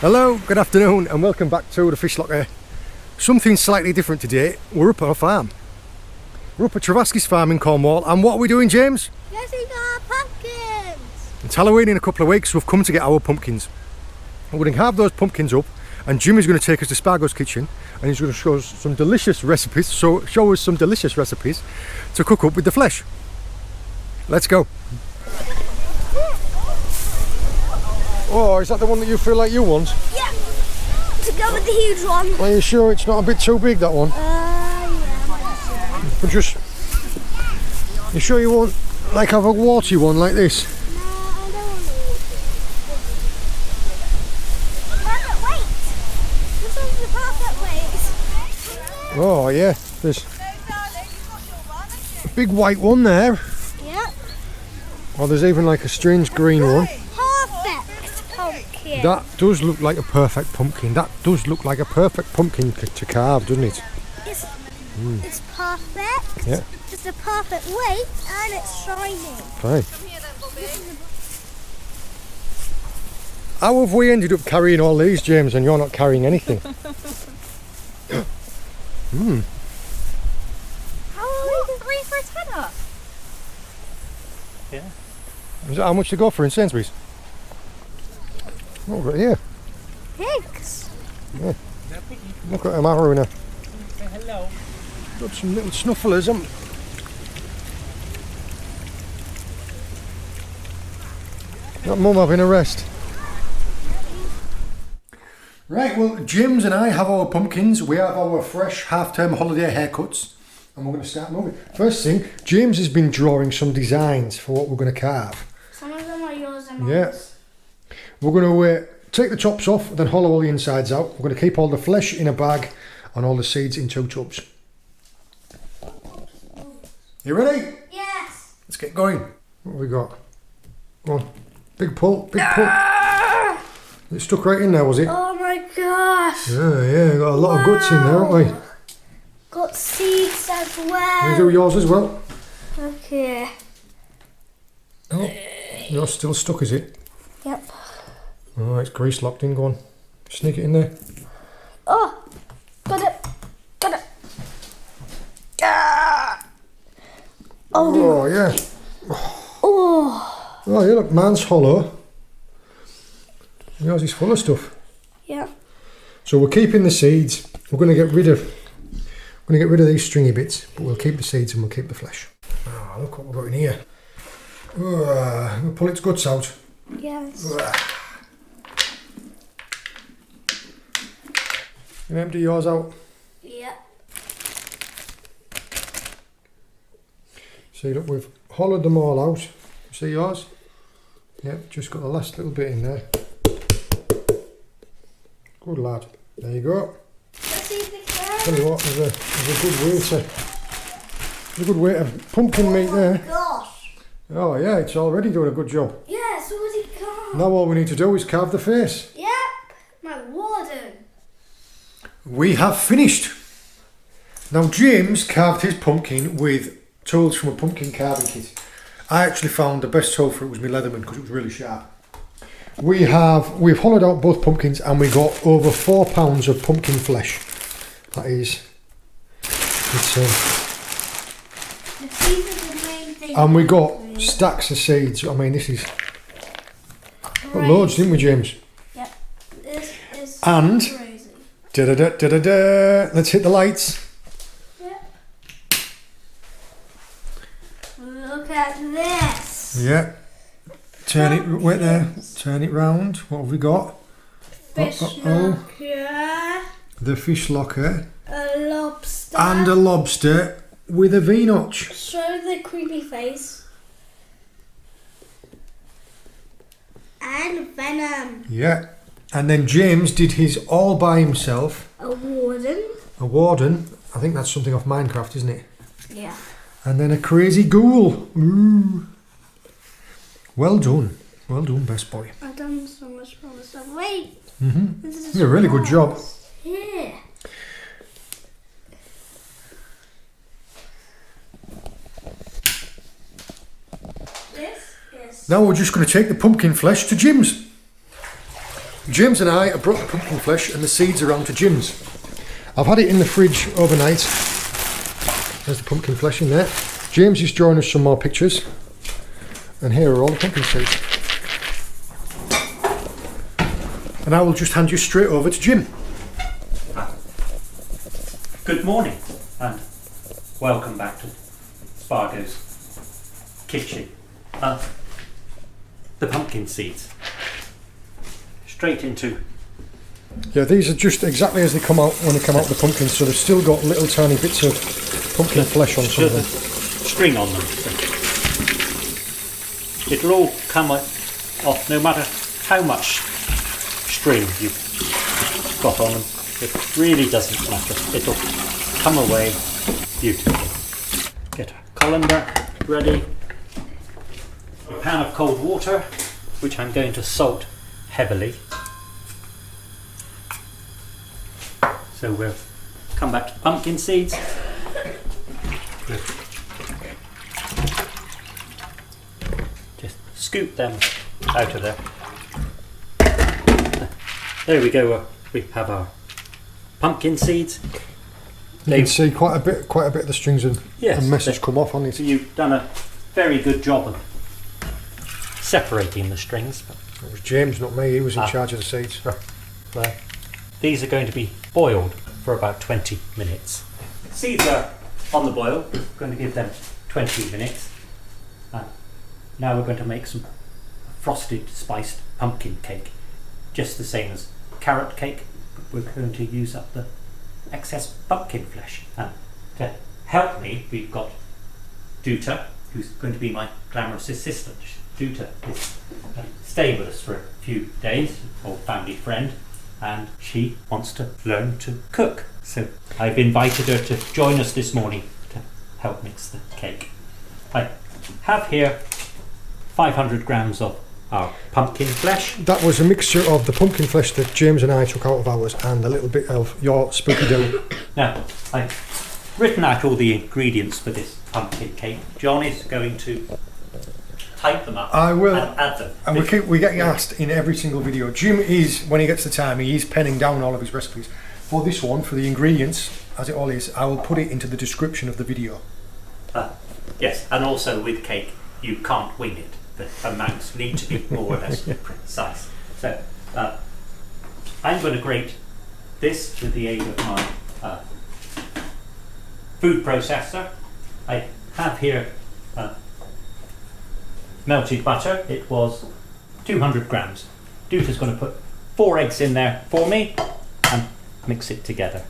Hello, good afternoon and welcome back to the Fish Locker. Something slightly different today. We're up at a farm. We're up at Travaski's farm in Cornwall, and what are we doing, James? Getting our pumpkins! It's Halloween in a couple of weeks, so we've come to get our pumpkins. We're going to carve those pumpkins up, and Jimmy's going to take us to Spargo's kitchen and he's going to show us some delicious recipes, to cook up with the flesh. Let's go. Oh, is that the one that you feel like you want? Yeah! To go with the huge one. Are you sure it's not a bit too big, that one? Yeah. But just... You sure you want, like, have a warty one like this? No, I don't want the perfect weight! This one's the perfect weight. Oh, yeah. There's a big white one there. Yeah. Oh, there's even like a strange green one. Perfect pumpkin. That does look like a perfect pumpkin. That does look like a perfect pumpkin to carve, doesn't it? It's perfect. Yeah. It's the perfect weight and it's shiny. Fine. How have we ended up carrying all these, James, and you're not carrying anything? How are we going for a tenner? Yeah. Is that how much to go for in Sainsbury's? Oh, right here. Pigs. Yeah. Look at them arrow in there. Say hello. Got some little snufflers, haven't we? That mum having a rest. Right, well, Jims and I have our pumpkins. We have our fresh half-term holiday haircuts, and we're going to start moving. First thing, James has been drawing some designs for what we're going to carve. Some of them are yours and mine. Yeah. We're going to take the tops off, then hollow all the insides out. We're going to keep all the flesh in a bag and all the seeds in 2 tubs. You ready? Yes. Let's get going. What have we got? Go on. Big pull, big pull. It stuck right in there, was it? Oh my gosh. Yeah, got a lot of guts in there, haven't we? Got seeds as Can you well. do yours as well? Okay. Oh, you're still stuck, is it? Yep. Oh, it's grease locked in, go on. Sneak it in there. Oh, got it. Got it. Ah. Oh, yeah. Oh. Oh, yeah, look, mine's hollow. Yours is full of stuff. Yeah. So we're keeping the seeds. We're going to get rid of these stringy bits, but we'll keep the seeds and we'll keep the flesh. Oh, look what we've got in here. We'll pull its guts out. Yes. You empty yours out. Yeah. See, look, we've hollowed them all out. See yours? Yep, just got the last little bit in there. Good lad. There you go. Let's see if they can. Tell you what, there's a good weight of pumpkin meat there. Gosh. Oh yeah, it's already doing a good job. Yeah, so has it gone? Now all we need to do is carve the face. Yep. My warden. We have finished. Now James carved his pumpkin with tools from a pumpkin carving kit. I actually found the best tool for it was my Leatherman because it was really sharp. We've hollowed out both pumpkins and we got over 4 pounds of pumpkin flesh. That is, it's The seeds are the main thing. and we got stacks of seeds. I mean, this is got loads, didn't we, James? Yep. This is And crazy. da-da-da-da-da-da. Let's hit the lights. Yep. Look at this. Yeah. Turn it, wait there. Turn it round. What have we got? Fish locker. The fish locker. A lobster. And a lobster with a V-notch. Show the creepy face. And venom. Yeah. And then James did his all by himself. A warden. A warden. I think that's something off Minecraft, isn't it? Yeah. And then a crazy ghoul. Ooh. Well done. Well done, best boy. I've done so much more stuff. Wait. This is You did a really good job. Here. This is Now we're just going to take the pumpkin flesh to Jim's. James and I have brought the pumpkin flesh and the seeds around to Jim's. I've had it in the fridge overnight. There's the pumpkin flesh in there. James is drawing us some more pictures. And here are all the pumpkin seeds. And I will just hand you straight over to Jim. Good morning and welcome back to Spargo's kitchen. The pumpkin seeds. Straight into... Yeah, these are just exactly as they come out when they come out of the pumpkin, so they've still got little tiny bits of pumpkin flesh on some of them. String on them. So it'll all come off no matter how much string you've got on them. It really doesn't matter. It'll come away beautifully. Get a colander ready. A pan of cold water, which I'm going to salt heavily. So we'll come back to the pumpkin seeds. Just scoop them out of there. There we go. We have our pumpkin seeds. You can see quite a bit of the strings and meshes come off on it. So you've done a very good job of separating the strings. It was James, not me. He was in charge of the seeds. Well, these are going to be boiled for about 20 minutes. Seeds are on the boil. We're going to give them 20 minutes. Now we're going to make some frosted spiced pumpkin cake. Just the same as carrot cake. We're going to use up the excess pumpkin flesh. And to help me, we've got Duta, who's going to be my glamorous assistant. Duta is staying with us for a few days, old family friend, and she wants to learn to cook. So I've invited her to join us this morning to help mix the cake. I have here 500 grams of our pumpkin flesh. That was a mixture of the pumpkin flesh that James and I took out of ours and a little bit of your spooky dough. Now, I've written out all the ingredients for this pumpkin cake. John is going to type them up. I will. And add them. And we're getting asked in every single video. Jim is, when he gets the time, he is penning down all of his recipes. For this one, for the ingredients, as it all is, I will put it into the description of the video. Yes, and also with cake, you can't wing it. The amounts need to be more or less precise. So, I'm going to grate this with the aid of my food processor. I have here melted butter. It was 200 grams. Duta's going to put 4 eggs in there for me and mix it together.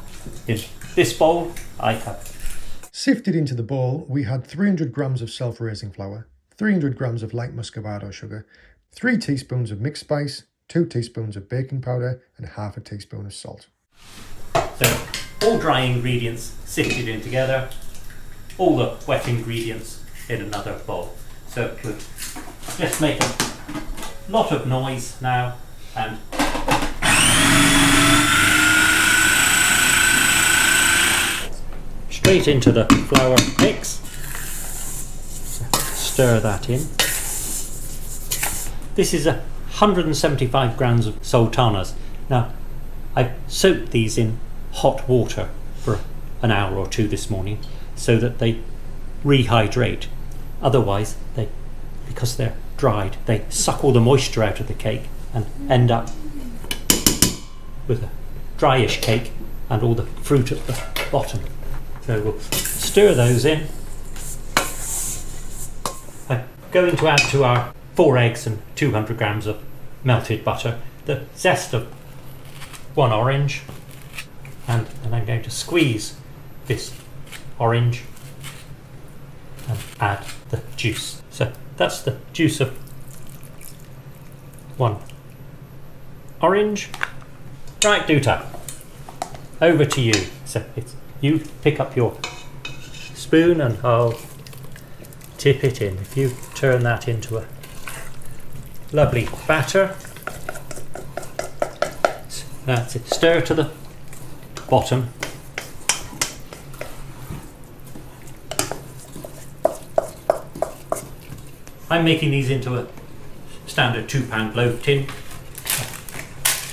In this bowl, I have Sifted into the bowl, we had 300 grams of self-raising flour, 300 grams of light Muscovado sugar, 3 teaspoons of mixed spice, 2 teaspoons of baking powder, and half a teaspoon of salt. So, all dry ingredients sifted in together, all the wet ingredients in another bowl. So we'll just make a lot of noise now and straight into the flour mix. Stir that in. This is 175 grams of sultanas. Now, I've soaked these in hot water for an hour or two this morning so that they rehydrate. Otherwise, because they're dried, they suck all the moisture out of the cake and end up with a dryish cake and all the fruit at the bottom. So we'll stir those in. I'm going to add to our 4 eggs and 200 grams of melted butter the zest of 1 orange, and then I'm going to squeeze this orange and add the juice. So that's the juice of 1 orange. Right, Duta, over to you. So you pick up your spoon and I'll tip it in. If you turn that into a lovely batter, that's it. Stir to the bottom. I'm making these into a standard £2 loaf tin.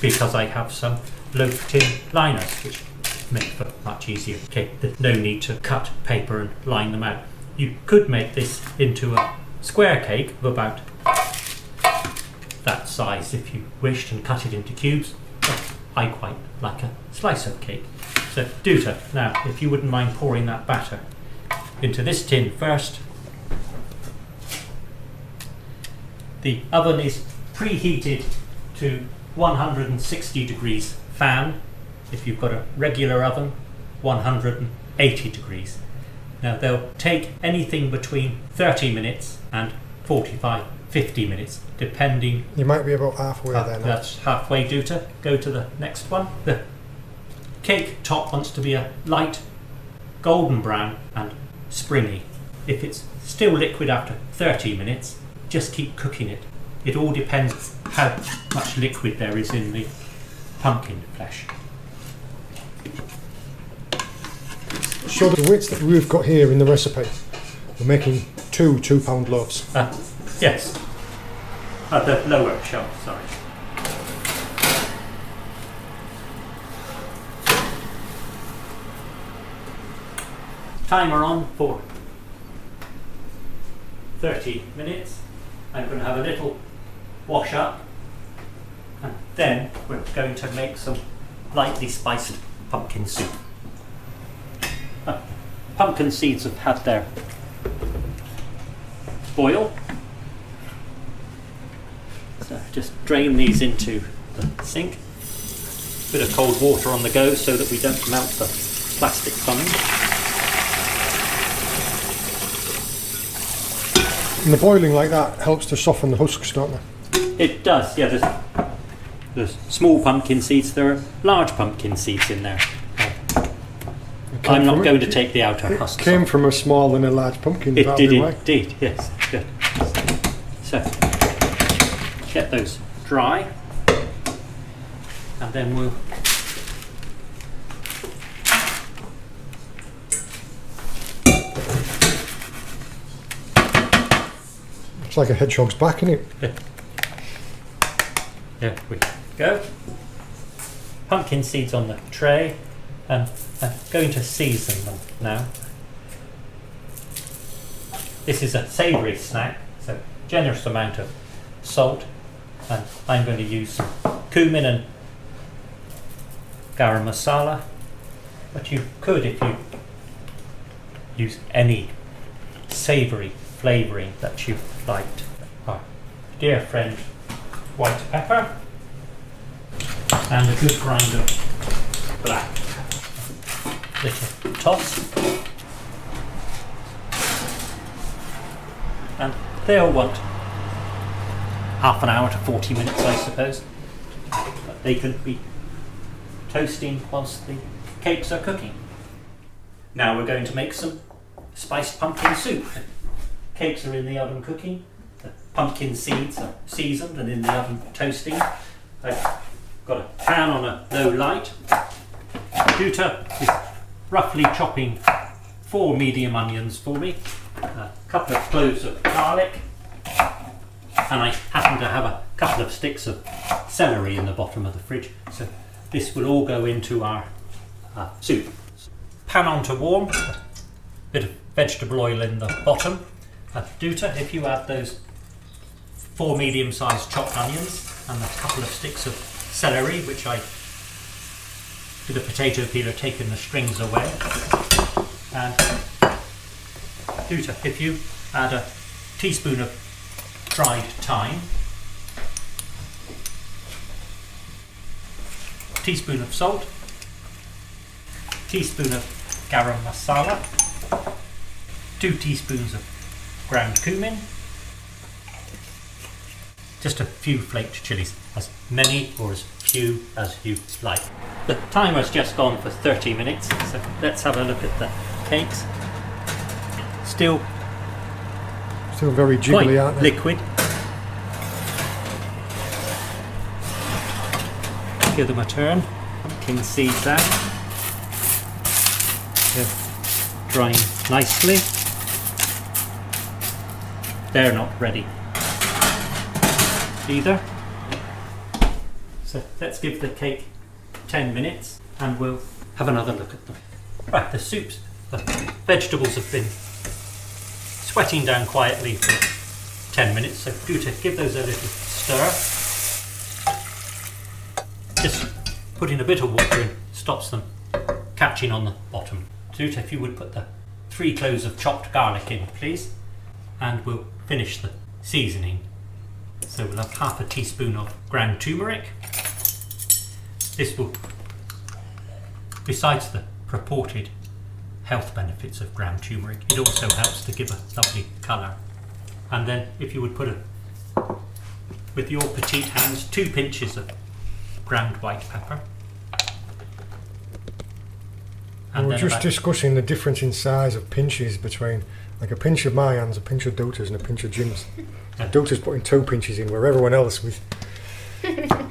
because I have some loaf tin liners which make for much easier cake. There's no need to cut paper and line them out. You could make this into a square cake of about that size if you wished and cut it into cubes, but I quite like a slice of cake. So Duta, now if you wouldn't mind pouring that batter into this tin first. The oven is preheated to 160 degrees fan. If you've got a regular oven, 180 degrees. Now they'll take anything between 30 minutes and 45, 50 minutes, depending. You might be about halfway there now. That's halfway, Duta. Go to the next one. The cake top wants to be a light golden brown and springy. If it's still liquid after 30 minutes, just keep cooking it. It all depends how much liquid there is in the pumpkin flesh. So the weights that we've got here in the recipe, we're making two 2-pound loaves. Yes. The lower shelf, sorry. Timer on for 30 minutes. I'm going to have a little wash up, and then we're going to make some lightly spiced pumpkin soup. Pumpkin seeds have had their boil, so just drain these into the sink. Bit of cold water on the go so that we don't melt the plastic plumbing. And the boiling like that helps to soften the husks, don't they? It does, yeah. There's small pumpkin seeds, there are large pumpkin seeds in there. I'm not going to take the outer husks. It came from a small and a large pumpkin. It did indeed, yes. Good. So, get those dry, and then we'll It's like a hedgehog's back, isn't it? There we go. Pumpkin seeds on the tray, and I'm going to season them now. This is a savoury snack, so generous amount of salt, and I'm going to use some cumin and garam masala, but you could, if you use any savoury flavouring that you liked. Our dear friend white pepper and a good grind of black pepper. Little toss, and they'll want half an hour to 40 minutes, I suppose. But they can be toasting whilst the cakes are cooking. Now we're going to make some spiced pumpkin soup. Cakes are in the oven cooking, the pumpkin seeds are seasoned and in the oven toasting. I've got a pan on a low light. Duta is roughly chopping 4 medium onions for me, a couple of cloves of garlic, and I happen to have a couple of sticks of celery in the bottom of the fridge, so this will all go into our soup. Pan on to warm, a bit of vegetable oil in the bottom. Duta, if you add those 4 medium-sized chopped onions and a couple of sticks of celery, which I, with a potato peeler, taken the strings away. And Duta, if you add a teaspoon of dried thyme, a teaspoon of salt, a teaspoon of garam masala, 2 teaspoons of ground cumin, just a few flaked chilies, as many or as few as you like. The timer's just gone for 30 minutes, so let's have a look at the cakes. Still very jiggly, quite aren't they? liquid. Give them a turn. Pumpkin seeds out. They're drying nicely. They're not ready either. So let's give the cake 10 minutes and we'll have another look at them. Right, the vegetables have been sweating down quietly for 10 minutes, so do to give those a little stir. Just putting a bit of water in stops them catching on the bottom. Duta, if you would put the 3 cloves of chopped garlic in, please, and we'll finish the seasoning. So we'll have half a teaspoon of ground turmeric. This will, besides the purported health benefits of ground turmeric, it also helps to give a lovely colour. And then if you would put with your petite hands, 2 pinches of ground white pepper. And we're just discussing the difference in size of pinches between, like, a pinch of my hands, a pinch of Dota's and a pinch of Jim's. Dota's putting 2 pinches in, where everyone else with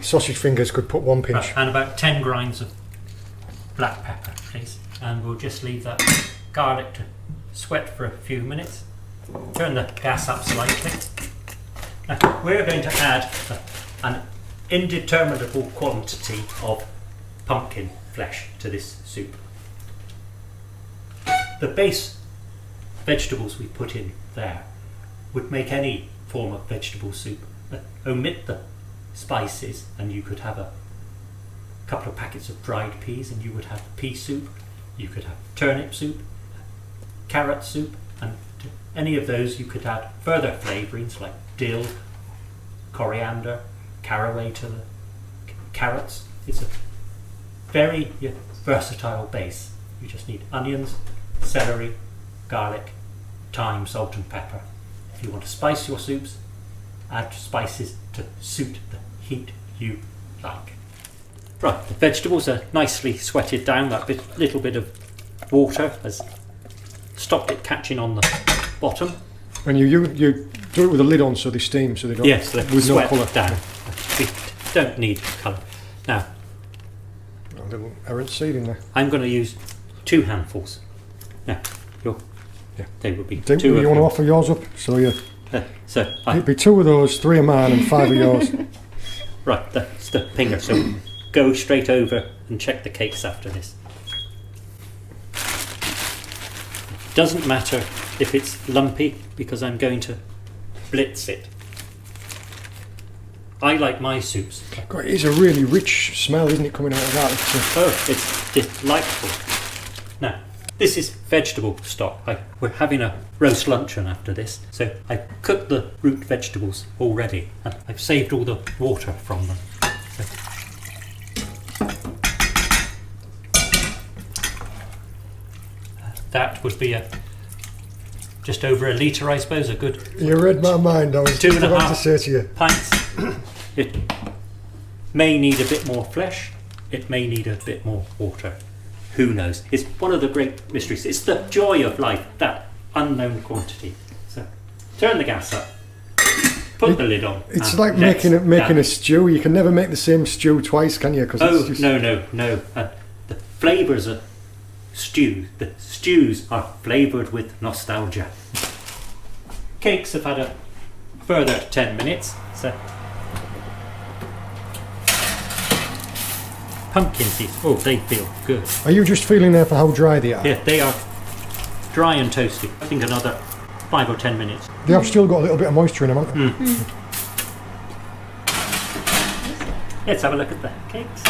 sausage fingers could put 1 pinch. Right, and about 10 grinds of black pepper, please. And we'll just leave that garlic to sweat for a few minutes. Turn the gas up slightly. Now, we're going to add an indeterminable quantity of pumpkin flesh to this soup. The base vegetables we put in there would make any form of vegetable soup. Omit the spices and you could have a couple of packets of dried peas and you would have pea soup. You could have turnip soup, carrot soup, and to any of those you could add further flavourings like dill, coriander, caraway to the carrots. It's a very versatile base. You just need onions, celery, garlic, thyme, salt and pepper. If you want to spice your soups, add spices to suit the heat you like. Right, the vegetables are nicely sweated down. That little bit of water has stopped it catching on the bottom. And you do it with the lid on so they steam, so they don't. Yes, they with sweat no colour down. We don't need colour. Now, a little errant seed in there. I'm going to use 2 handfuls. Now, they would be 2 of you want to them. offer yours up? So it'd be 2 of those, 3 of mine, and 5 of yours. Right, that's the pinger. So go straight over and check the cakes after this. Doesn't matter if it's lumpy because I'm going to blitz it. I like my soups. God, it is a really rich smell, isn't it, coming out of that? It's delightful. Now, this is vegetable stock. We're having a roast luncheon after this, so I've cooked the root vegetables already and I've saved all the water from them. So, that would be just over a litre, I suppose. A good. You read my mind. I was just about to say to you. Pints. It may need a bit more flesh. It may need a bit more water. Who knows? It's one of the great mysteries. It's the joy of life, that unknown quantity. So turn the gas up. Put the lid on. It's like making a stew. You can never make the same stew twice, can you? No. The flavours are stew. The stews are flavoured with nostalgia. Cakes have had a further 10 minutes. So pumpkin seeds. Oh, they feel good. Are you just feeling there for how dry they are? Yeah, they are dry and toasty. I think another 5 or 10 minutes. They have still got a little bit of moisture in them, haven't they? Let's have a look at the cakes.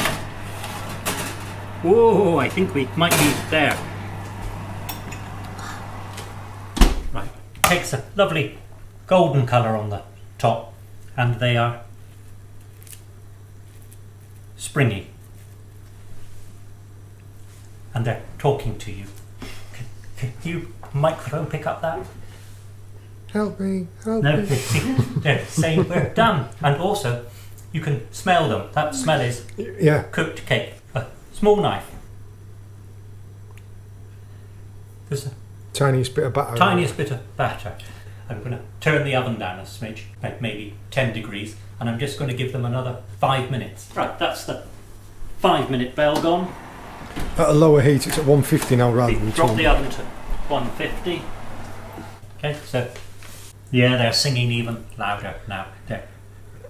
Whoa, I think we might be there. Right, cakes a lovely golden colour on the top and they are springy. And they're talking to you. Can you microphone pick up that? Help me, help No, me. they're saying we're done. And also, you can smell them. That smell is cooked cake. A small knife. There's a Tiniest bit of batter. tiniest bit of batter. I'm going to turn the oven down a smidge, like maybe 10 degrees, and I'm just going to give them another 5 minutes. Right, that's the 5-minute bell gone. At a lower heat, it's at 150 now rather than Drop 200. the oven to 150. Okay, so they're singing even louder now. They're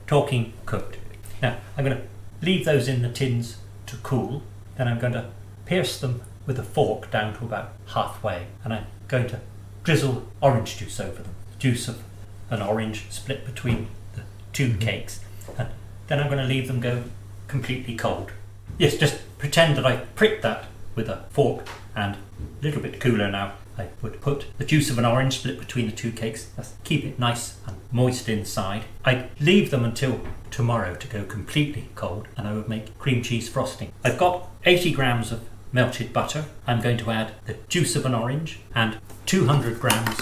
talking cooked. Now I'm going to leave those in the tins to cool. Then I'm going to pierce them with a fork down to about halfway, and I'm going to drizzle orange juice over them. Juice of an orange split between the two cakes, and then I'm going to leave them go completely cold. Yes, just pretend that I pricked that with a fork, and a little bit cooler now. I would put the juice of an orange split between the two cakes. That's keep it nice and moist inside. I leave them until tomorrow to go completely cold, and I would make cream cheese frosting. I've got 80 grams of melted butter. I'm going to add the juice of an orange and 200 grams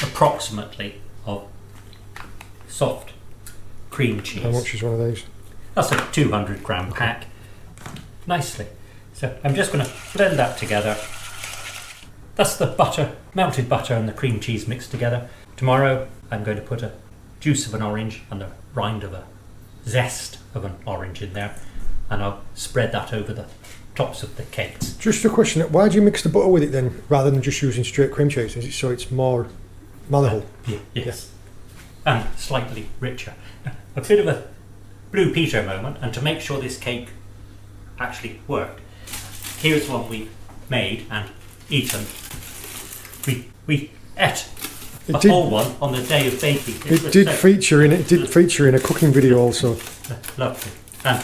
approximately of soft cream cheese. How much is one of these? That's a 200 gram pack. Nicely. So I'm just going to blend that together. That's the butter, melted butter and the cream cheese mixed together. Tomorrow I'm going to put a juice of an orange and a rind of a zest of an orange in there, and I'll spread that over the tops of the cakes. Just a question, why do you mix the butter with it then, rather than just using straight cream cheese? Is it so it's more malleable? Yes. And slightly richer. A bit of a Blue Peter moment, and to make sure this cake actually worked, here's one we made and eaten. We ate a whole one on the day of baking. It did feature in a cooking video also. Lovely. And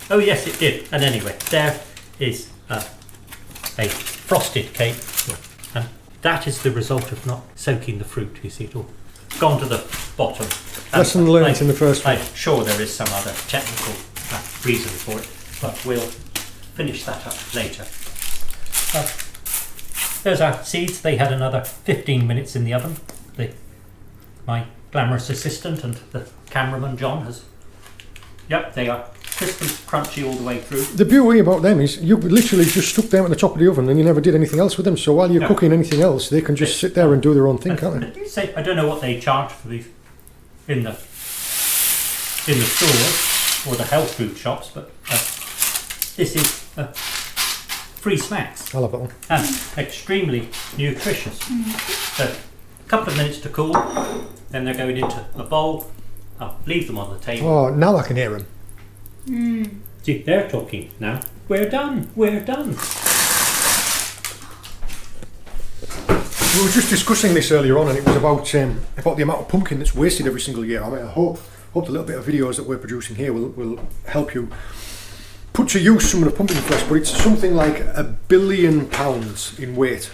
oh yes, it did. And anyway, there is a frosted cake, and that is the result of not soaking the fruit. You see, it all gone to the bottom. Lesson learned in the first one. I'm sure there is some other technical reason for it, but we'll finish that up later. There's our seeds. They had another 15 minutes in the oven. My glamorous assistant and the cameraman John has. Yep, they are crisp and crunchy all the way through. The beauty about them is you literally just stuck them at the top of the oven and you never did anything else with them. So while you're cooking anything else, they can just sit there and do their own thing, can't they? Say, I don't know what they charge for these in the stores or the health food shops, but this is free snacks. I love that one. And extremely nutritious. So a couple of minutes to cool, then they're going into a bowl. I'll leave them on the table. Oh, now I can hear them. See, they're talking now. We're done. We're done. We were just discussing this earlier on, and it was about the amount of pumpkin that's wasted every single year. I mean, I hope the little bit of videos that we're producing here will help you put to use some of the pumpkin flesh, but it's something like £1 billion in weight.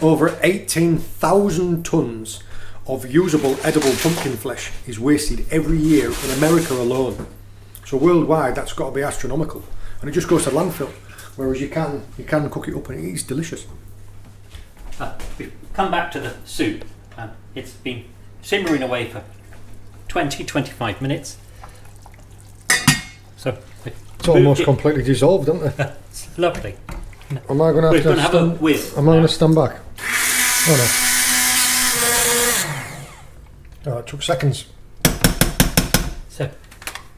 Over 18,000 tonnes of usable, edible pumpkin flesh is wasted every year in America alone. So worldwide, that's got to be astronomical, and it just goes to landfill. Whereas you can cook it up, and it is delicious. We've come back to the soup, and it's been simmering away for 20-25 minutes. So it's almost completely dissolved, isn't it? It's lovely. Am I going to have a whiz? Am I going to stand back? Oh no. Oh, it took seconds. So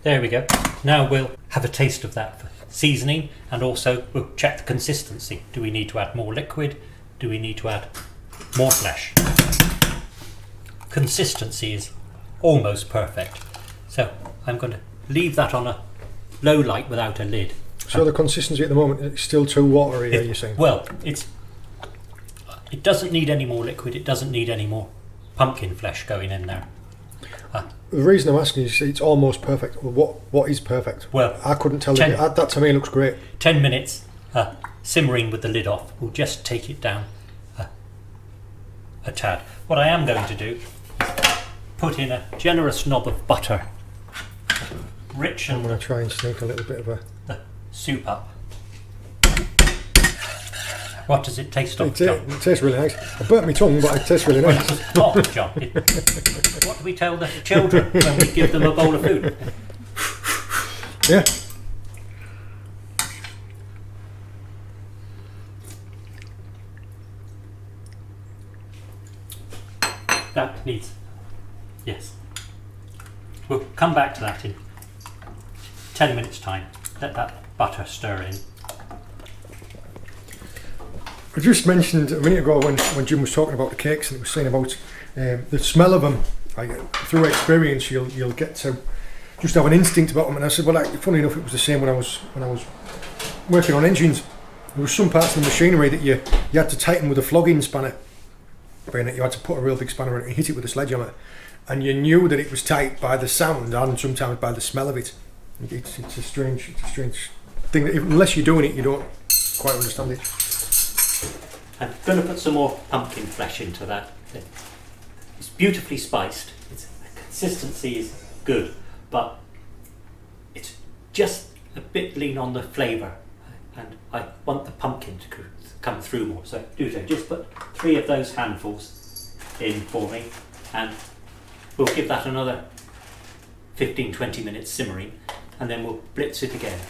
there we go. Now we'll have a taste of that for seasoning, and also we'll check the consistency. Do we need to add more liquid? Do we need to add more flesh? Consistency is almost perfect. So I'm going to leave that on a low light without a lid. So the consistency at the moment is still too watery, are you saying? Well, it doesn't need any more liquid. It doesn't need any more pumpkin flesh going in there. The reason I'm asking is it's almost perfect. Well, what is perfect? Well, I couldn't tell you. That to me looks great. 10 minutes simmering with the lid off. We'll just take it down a tad. What I am going to do is put in a generous knob of butter. Rich, and I'm going to try and sneak a little bit of the soup up. What does it taste like, John? It tastes really nice. I burnt my tongue, but it tastes really nice. Well, it's hot, John. What do we tell the children when we give them a bowl of food? Yeah. That needs... Yes. We'll come back to that in 10 minutes time. Let that butter stir in. I just mentioned a minute ago when Jim was talking about the cakes, and he was saying about the smell of them. Through experience, you'll get to just have an instinct about them. And I said, well, like, funny enough, it was the same when I was working on engines. There was some parts of the machinery that you had to tighten with a flogging spanner. Being that you had to put a real big spanner in it and hit it with a sledgehammer, and you knew that it was tight by the sound and sometimes by the smell of it. It's a strange thing that unless you're doing it, you don't quite understand it. I'm going to put some more pumpkin flesh into that. It's beautifully spiced. The consistency is good, but it's just a bit lean on the flavour, and I want the pumpkin to come through more. So just put 3 of those handfuls in for me, and we'll give that another 15-20 minutes simmering, and then we'll blitz it again.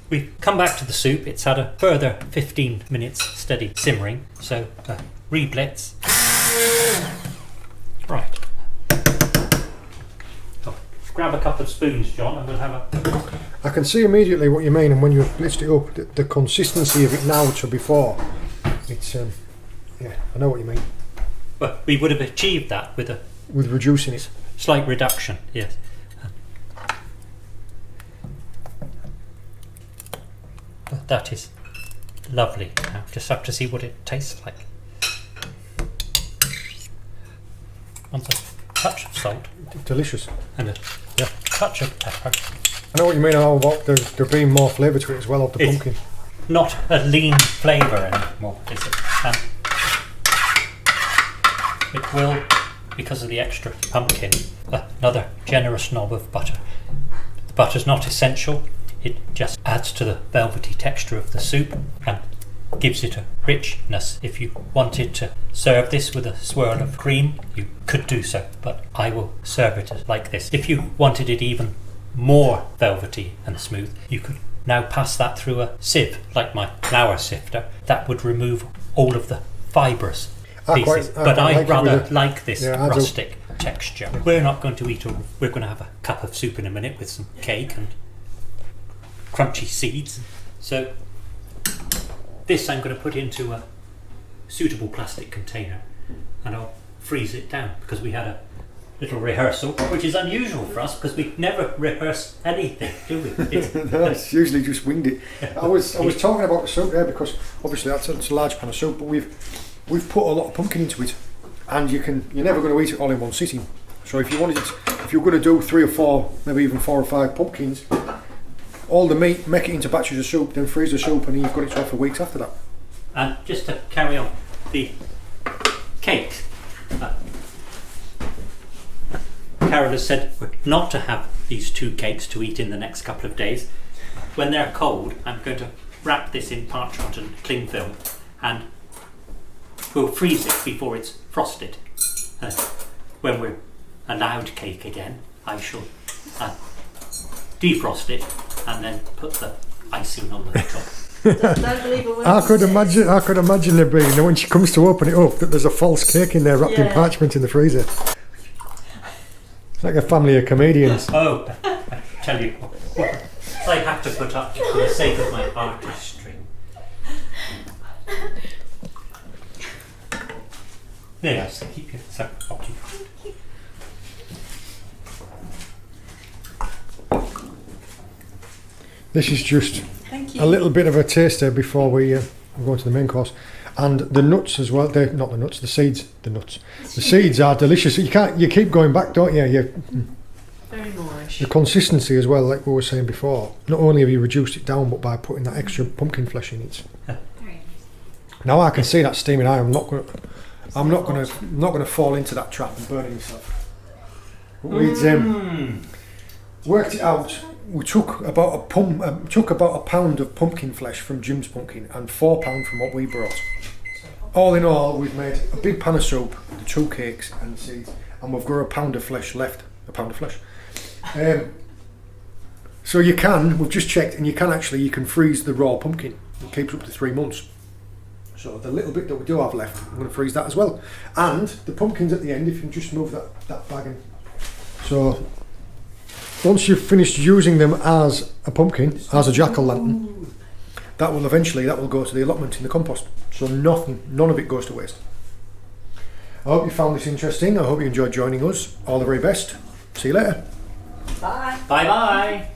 We've come back to the soup. It's had a further 15 minutes steady simmering, so re-blitz. Right. Oh, grab a couple of spoons, John, and we'll have a... I can see immediately what you mean, and when you've blitzed it up, the consistency of it now to before, it's, yeah, I know what you mean. Well, we would have achieved that with reducing it. Slight reduction, yes. That is lovely. Now just have to see what it tastes like. Want a touch of salt. Delicious. And a touch of pepper. I know what you mean about there being more flavour to it as well of the pumpkin. Not a lean flavour anymore, is it? And it will, because of the extra pumpkin, another generous knob of butter. The butter's not essential. It just adds to the velvety texture of the soup and gives it a richness. If you wanted to serve this with a swirl of cream, you could do so, but I will serve it like this. If you wanted it even more velvety and smooth, you could now pass that through a sieve, like my flour sifter. That would remove all of the fibrous pieces. But I rather like this rustic texture. We're not going to eat all. We're going to have a cup of soup in a minute with some cake and crunchy seeds. So this I'm going to put into a suitable plastic container, and I'll freeze it down, because we had a little rehearsal, which is unusual for us because we never rehearse anything, do we? No, it's usually just winged it. I was talking about the soup there because obviously that's a large pan of soup, but we've put a lot of pumpkin into it, and you're never going to eat it all in one sitting. So if you're going to do 3 or 4, maybe even 4 or 5 pumpkins, all the meat, make it into batches of soup, then freeze the soup, and then you've got it to have for weeks after that. And just to carry on, the cakes. Carol has said we're not to have these 2 cakes to eat in the next couple of days. When they're cold, I'm going to wrap this in parchment and cling film, and we'll freeze it before it's frosted. When we're allowed cake again, I shall defrost it and then put the icing on the top. Don't believe a word. I could imagine there being, when she comes to open it up, that there's a false cake in there wrapped in parchment in the freezer. It's like a family of comedians. Oh, I tell you what I have to put up for the sake of my artistry. There, so keep yourself occupied. This is just a little bit of a taster before we go to the main course. And the nuts as well, not the nuts, the seeds, the nuts. The seeds are delicious. You keep going back, don't you? Very moreish. The consistency as well, like we were saying before, not only have you reduced it down, but by putting that extra pumpkin flesh in it. Now I can see that steaming eye. I'm not going to fall into that trap and burn myself. We'd worked it out. We took about a pound of pumpkin flesh from Jim's Pumpkin and £4 from what we brought. All in all, we've made a big pan of soup, the 2 cakes and the seeds, and we've got a pound of flesh left. A pound of flesh. So we've just checked, and you can freeze the raw pumpkin. It keeps up to 3 months. So the little bit that we do have left, I'm going to freeze that as well. And the pumpkins at the end, if you can just move that bag in. So once you've finished using them as a pumpkin, as a jackal lantern, that will go to the allotment in the compost. So none of it goes to waste. I hope you found this interesting. I hope you enjoyed joining us. All the very best. See you later. Bye. Bye bye.